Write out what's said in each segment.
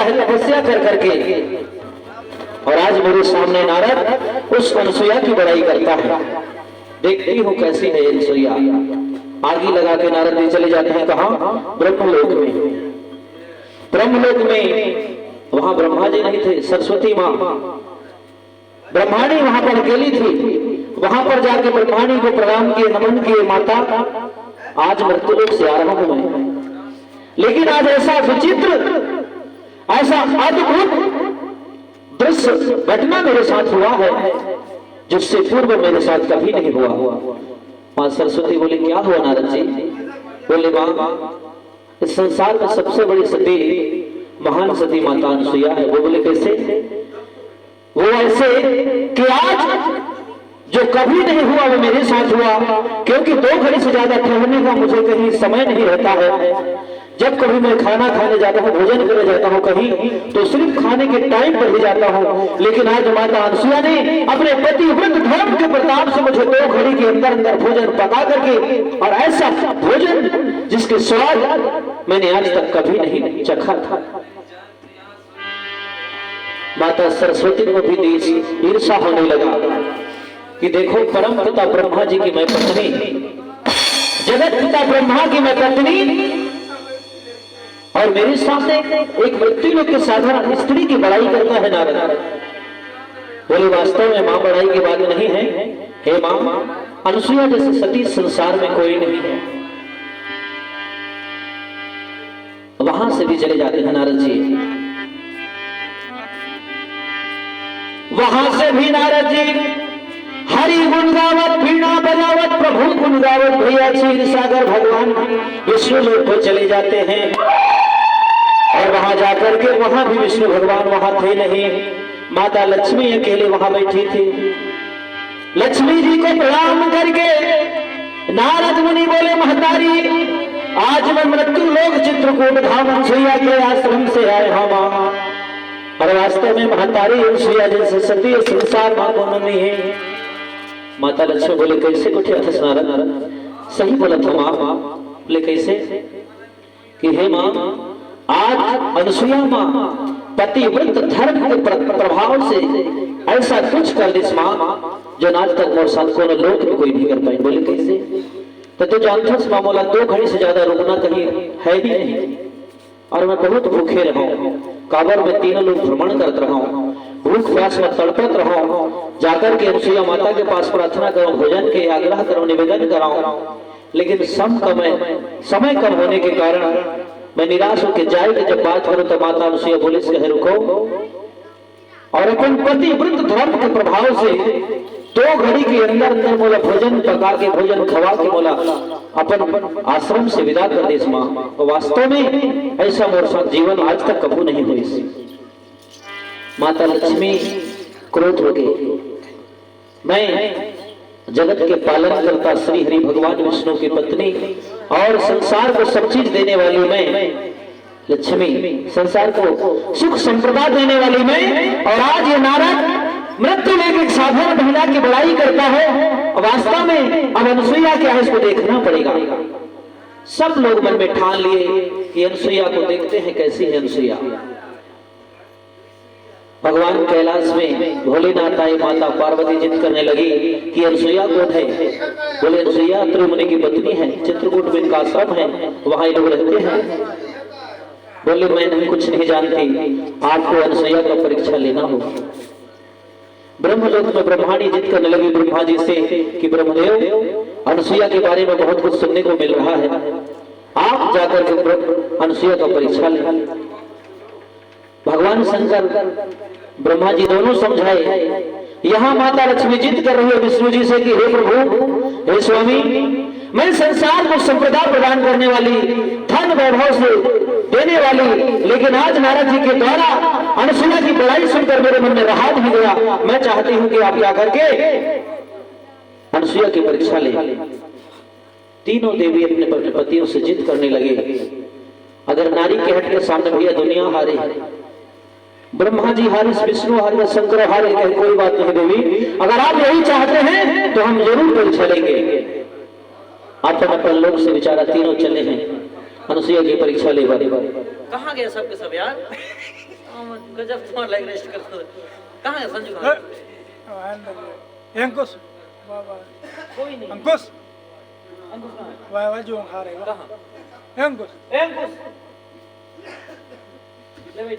है तपस्या कर करके, और आज मेरे सामने नारद उस अनसुईया की बड़ाई करता है। देखती हूँ कैसी है अनसुईया। आगे लगा के नारद जी चले जाते हैं कहाँ? ब्रह्मलोक में। ब्रह्मलोक में वहां ब्रह्मा जी नहीं थे, सरस्वती माँ ब्रह्माणी वहां पर अकेली थी। वहां पर जाके ब्रह्माणी को प्रणाम किए, नमन किए, माता आज मृत्युलोक से आ रहा हूं मैं, लेकिन आज ऐसा विचित्र, ऐसा अद्भुत दृश्य घटना मेरे साथ हुआ है जिससे पूर्व मेरे साथ कभी नहीं हुआ। मां सरस्वती बोली क्या हुआ नारद जी? बोले मां इस संसार में सबसे बड़ी सती महान सती माता अनसुईया है। वो बोले कैसे? वो ऐसे कि आज जो कभी नहीं हुआ वो मेरे साथ हुआ, क्योंकि 2 घड़ी से ज्यादा ठहरने का मुझे कहीं समय नहीं रहता है। जब कभी मैं खाना खाने जाता हूँ, भोजन करने जाता हूँ कहीं, तो सिर्फ खाने के टाइम पर ही जाता हूँ। लेकिन आज माता अनसुईया ने अपने पतिव्रत धर्म के प्रताप से मुझे 2 घड़ी के अंदर अंदर भोजन पका करके, और ऐसा भोजन जिसके स्वाद मैंने आज तक कभी नहीं चखा था। माता सरस्वती को भी ईर्षा होने लगा कि देखो परम पिता ब्रह्मा जी की मैं पत्नी, जगत पिता ब्रह्मा की मैं पत्नी, और मेरे सामने एक मृत्युलोक के साधारण स्त्री की बड़ाई करता है नारद। बोले वास्तव में मां बड़ाई की बात नहीं है। हे मां, अनसुईया जैसे सती संसार में कोई नहीं है। वहां से भी चले जाते हैं नारद जी। वहां से भी नारद जी हरि गुण गावत, वीणा बजावत, प्रभु गुण गावत भैया क्षीर सागर भगवान विष्णु लोक को चले जाते हैं। और वहां जाकर के वहां भी विष्णु भगवान वहां थे नहीं, माता लक्ष्मी अकेले वहां बैठी थी। लक्ष्मी जी को प्रणाम करके नारद मुनि बोले महतारी आज मैं मृत्यु लोक चित्रकूट धाम अनसुईया के आश्रम से आए हम, और वास्तव में महतारी अनसुईया जैसे सती संसार मां को नहीं है। माता लक्ष्मी बोले कैसे उठे थे नारद? सही बोला था मां। बोले कैसे? कि हे मां आज अनसुईया मां पतिव्रत धर्म के प्रभाव से ऐसा कुछ कर दी मां जो आज तक मोर साथ को लोक में कोई नहीं कर पाई। बोले कैसे? तो जानता मां बोला 2 घड़ी से ज्यादा रुकना कहीं है ही नहीं, और मैं बहुत भूखे रहा हूं, काबर में 3 लोग भ्रमण करते रहा हूं, भूख प्यास में तड़पत रहा हूं, जाकर के अनसुईया माता के पास प्रार्थना करो, भोजन के आग्रह करो, निवेदन कराऊं, लेकिन समय कम होने के कारण मैं निराश होकर जाएगी। जब बात करूं तो माता अनसुईया बोले कहे रुको, और अपन पतिव्रत धर्म के प्रभाव से 2 घड़ी के अंदर अंदर बोला भोजन पका के, भोजन खवा के बोला अपन आश्रम से विदा कर दे मां। तो वास्तव में ऐसा मोर साथ जीवन आज तक कभी नहीं हुई। माता लक्ष्मी क्रोध हो गई। मैं जगत के पालन करता श्री हरि भगवान विष्णु की पत्नी और संसार को सब चीज देने वाली मैं लक्ष्मी, संसार को सुख संप्रदा देने वाली मैं, और आज ये नारद मृत्यु लेकर एक साधारण महिला की बड़ाई करता है। वास्तव में अब अनसुईया क्या है इसको देखना पड़ेगा। सब लोग मन में ठान लिए कि अनसुईया को देखते हैं कैसी है अनसुईया। भगवान कैलाश में भोलेनाथ आई, माता पार्वती जिद करने लगी कि अनसुईया कौन है? बोले अनसुईया त्रिमुनि की पत्नी है, चित्रकूट में इनका आश्रम है, वहां लोग रहते हैं। बोले मैं नहीं कुछ नहीं जानती, आपको अनसुईया का परीक्षा लेना होगा। ब्रह्मलोक में ब्रह्माणी जिद करने लगी ब्रह्मा जी से कि ब्रह्मदेव अनसुईया के बारे में बहुत कुछ सुनने को मिल रहा है, आप जाकर के अनसुईया का परीक्षा लें। भगवान शंकर ब्रह्मा जी दोनों समझाए। यहाँ माता लक्ष्मी जिद कर रही है विष्णु जी से कि हे प्रभु, हे स्वामी, मैं संसार को संप्रदा प्रदान करने वाली, धन वैभव से देने वाली, लेकिन आज नारद जी के द्वारा अनसुईया की बड़ाई सुनकर मेरे मन में रहा नहीं गया। मैं चाहती हूँ कि आप जाकर के अनसुईया की परीक्षा ले। तीनों देवी अपने पतियों से जिद करने लगे। अगर नारी के हट के सामने भैया दुनिया हारे, ब्रह्मा जी हारे, विष्णु हारे, शंकर हारे, कोई बात नहीं देवी, अगर आप यही चाहते हैं तो हम जरूर परीक्षा लेंगे। अपन अपन लोग से विचारा तीनों चले हैं, अनसुईया की परीक्षा ले बारी बारी। कहाँ गया सब के सब यार? गजब फोन लाइक रेस्ट करते कहां है संजू अंकुश बाबा कोई नहीं अंकुश अंकुश कहां है वाह जो खा रहे कहां अंकुश अंकुश ले भाई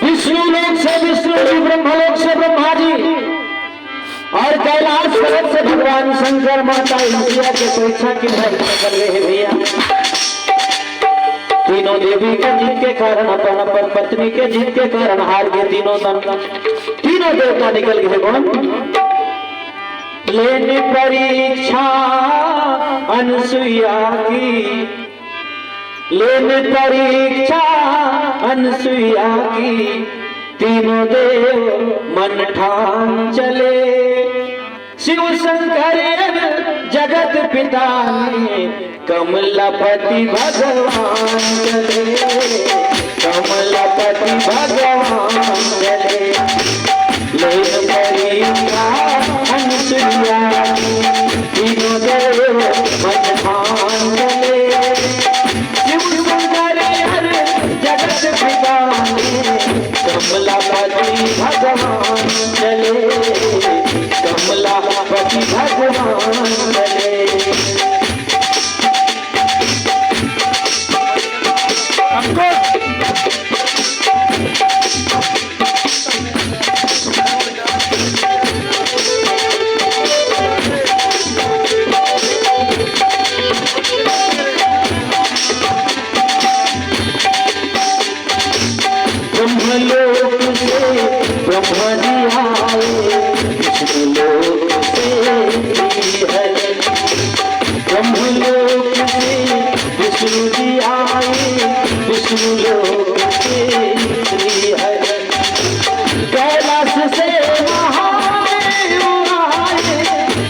विष्णु लोक से विष्णु जी, ब्रह्मलोक से ब्रह्मा जी और कैलाश पर्वत से भगवान शंकर माता इंद्रिया के परीक्षा की परीक्षा कर रहे हैं भैया। तीनों देवी के जीत के कारण अपन अपन पत्नी के जीत के कारण हार गए तीनों देवता निकल गए कौन लेने परीक्षा अनसुईया की, लेने परीक्षा अनसुईया की, तीनों देव मन ठान चले, शिव शंकर जगत पिता ने कमलापति भगवान चले, कमलापति भगवान चले, लेने परीक्षा अनसुईया की, तीनों देव मन ठान चले, जगत पिता कमलापति भगवान चले, कमलापति भगवान चले। ब्रह्मलोक से ब्रह्मा जी आए, विष्णुलोक से श्रीहरि, ब्रह्मलोक से विष्णु जी आए, विष्णुलोक से श्रीहरि, कैलाश से महादेव आए,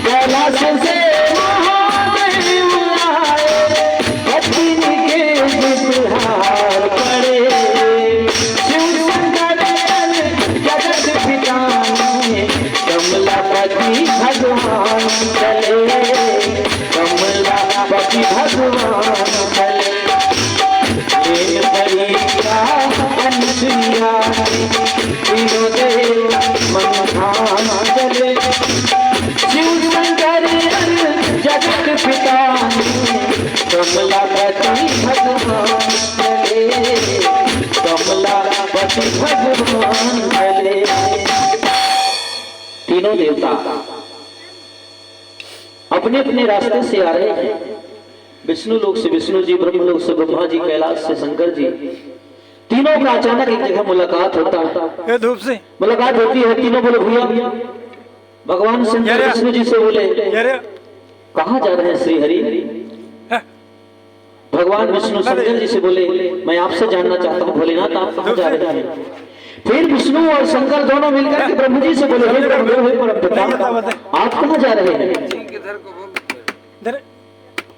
कैलाश से महादेव आए, पत्नी के दुपहार पड़े, कमलापति भगवान चले, कमलापति भगवान चले, लेने परीक्षा अनसुईया की, तीनों देव मन ठान चले, शिव शंकर जगत पिता ने कमलापति भगवान चले, कमलापति भगवान चले। तीनों देवता अपने अपने रास्ते से आ रहे हैं, विष्णु लोक से विष्णु जी, ब्रह्मलोक से ब्रह्मा जी, कैलाश से शंकर जी, तीनों का अचानक एक जगह मुलाकात होता है, मुलाकात होती है। तीनों बोले भैया, भगवान शंकर विष्णु जी से बोले कहाँ जा रहे हैं श्री हरि? भगवान विष्णु शंकर जी से बोले मैं आपसे जानना चाहता हूँ भोलेनाथ आप कहाँ जा रहे हैं? फिर विष्णु और शंकर दोनों मिलकर के ब्रह्म जी से बोले हे परम पिता आप कहाँ जा रहे हैं?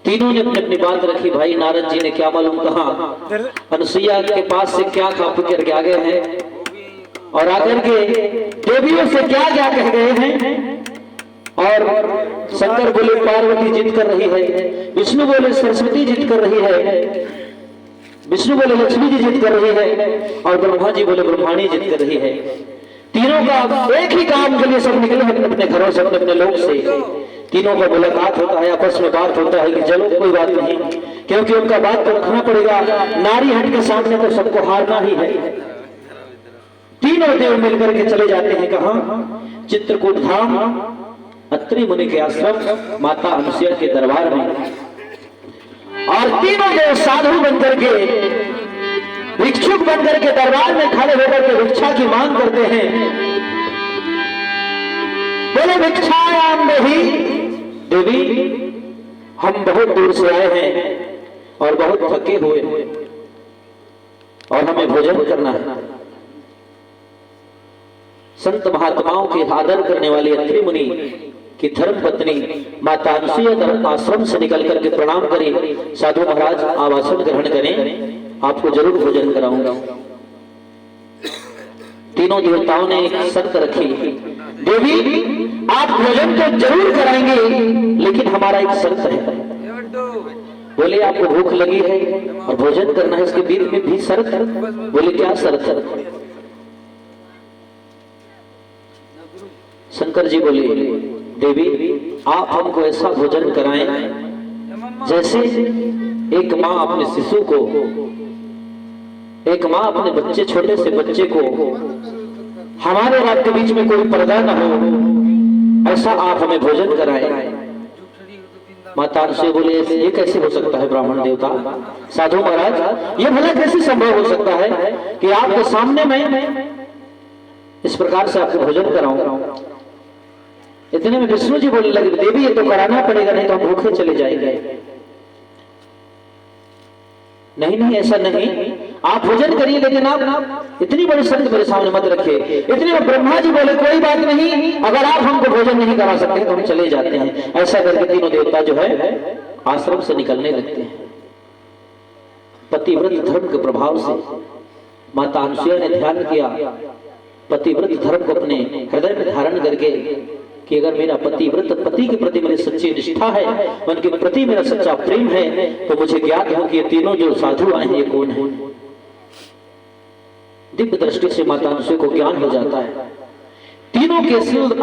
तीनों ने अपनी अपनी बात रखी। भाई नारद जी ने क्या मालूम कहा, अनुसुईया के पास से क्या खा पी करके आ गए हैं और आकर के देवियों से क्या क्या कह गए हैं। और शंकर बोले पार्वती जिद कर रही है, विष्णु बोले सरस्वती जिद कर रही है, विष्णु बोले लक्ष्मी जी जिद कर रही है और ब्रह्मा जी बोले ब्रह्माणी जिद कर रही है। तीनों का एक ही काम के लिए सब निकले हैं अपने घरों से, अपने लोग से। तीनों का मुलाकात होता है, आपस में बात होता है कि चलो कोई बात नहीं, क्योंकि उनका बात तो रखना पड़ेगा, नारी हट के सामने तो सबको हारना ही है। तीनों देव मिलकर के चले जाते हैं कहाँ? चित्रकूट धाम, अत्रि मुनि के आश्रम, माता अनुसुईया के दरबार में। और तीनों देव साधु बनकर के, भिक्षुक बनकर के दरबार में खड़े होकर के भिक्षा की मांग करते हैं। बोले भिक्षायाम देवी, देवी हम बहुत दूर से आए हैं और बहुत थके हुए हैं और हमें भोजन करना है। संत महात्माओं के आदर करने वाली अत्रि मुनि की धर्म पत्नी माता अनुसुईया आश्रम से निकल करके प्रणाम करें, साधु महाराज आवासन ग्रहण करें, आपको जरूर भोजन कराऊंगा। तीनों देवताओं ने एक शर्त रखी, देवी आप भोजन तो जरूर कराएंगे लेकिन हमारा एक शर्त है। बोले आपको भूख लगी है और भोजन करना है, इसके बीच में भी शर्त। बोले क्या शर्त? शंकर जी बोले देवी आप हमको ऐसा भोजन कराएं जैसे एक माँ अपने शिशु को, एक माँ अपने बच्चे, छोटे से बच्चे को, हमारे रात के बीच में कोई पर्दा न हो, ऐसा आप हमें भोजन कराएं। माता से बोले ये कैसे हो सकता है ब्राह्मण देवता, साधु महाराज, ये भला कैसे संभव हो सकता है कि आपके सामने मैं इस प्रकार से आपको भोजन कराऊं। इतने में विष्णु जी बोलने लगे देवी ये तो कराना पड़ेगा, नहीं तो हम भूखे चले जाएंगे। नहीं नहीं ऐसा नहीं, आप भोजन करिए, लेकिन आप इतनी बड़ी शर्त मेरे सामने मत रखिए। इतने में ब्रह्मा जी बोले कोई बात नहीं, अगर आप हमको भोजन नहीं करा सकते तो हम चले जाते हैं। ऐसा करके तीनों देवता जो है आश्रम से निकलने लगते हैं। पतिव्रत धर्म के प्रभाव से माता अनुसुईया ने ध्यान किया, पतिव्रत धर्म को अपने हृदय में धारण करके कि अगर मेरा पतिव्रत, पति के प्रति मेरी सच्ची निष्ठा है, उनके प्रति मेरा सच्चा प्रेम है, तो मुझे ज्ञात हो कि ये तीनों जो साधु आए हैं ये कौन है। दिव्य दृष्टि से माता अनुसुईया को ज्ञान हो जाता है, तीनों के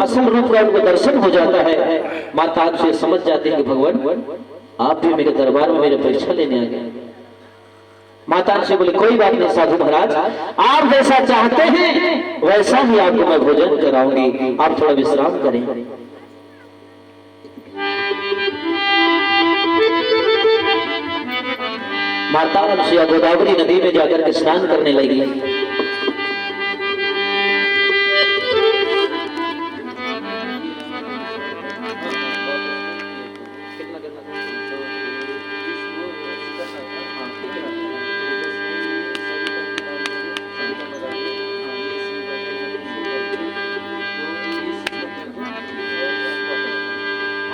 असल रूप का उनको दर्शन हो जाता है। माता अनुसुईया समझ जाते हैं कि भगवान आप भी मेरे दरबार में मेरे परीक्षा लेने आ गए। माता से बोले कोई बात नहीं साधु महाराज, आप जैसा चाहते हैं वैसा ही आपको मैं भोजन कराऊंगी, आप थोड़ा विश्राम करें। माता अनुसुईया गोदावरी नदी में जाकर के स्नान करने लगी।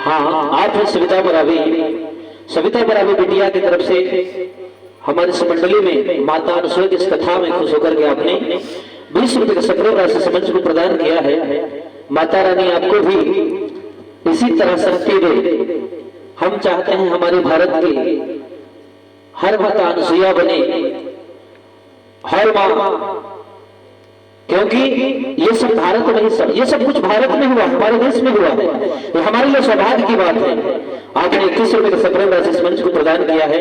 हाँ, आप है सविता बरावी। सविता बरावी बिटिया की तरफ से हमारी इस मंडली में माता अनुसुईया की इस कथा में खुश होकर के आपने 20 रुपए का सप्रेम राशि समझ को प्रदान किया है। माता रानी आपको भी इसी तरह शक्ति दे। हम चाहते हैं हमारे भारत की हर माता अनुसुईया बने, हर माँ, क्योंकि ये सब भारत में ही सब, ये सब कुछ भारत में हुआ, हमारे देश में हुआ है, ये हमारे लिए सौभाग्य की बात है। आपने 21 रुपए का सप्रेम राशि मंच को प्रदान किया है।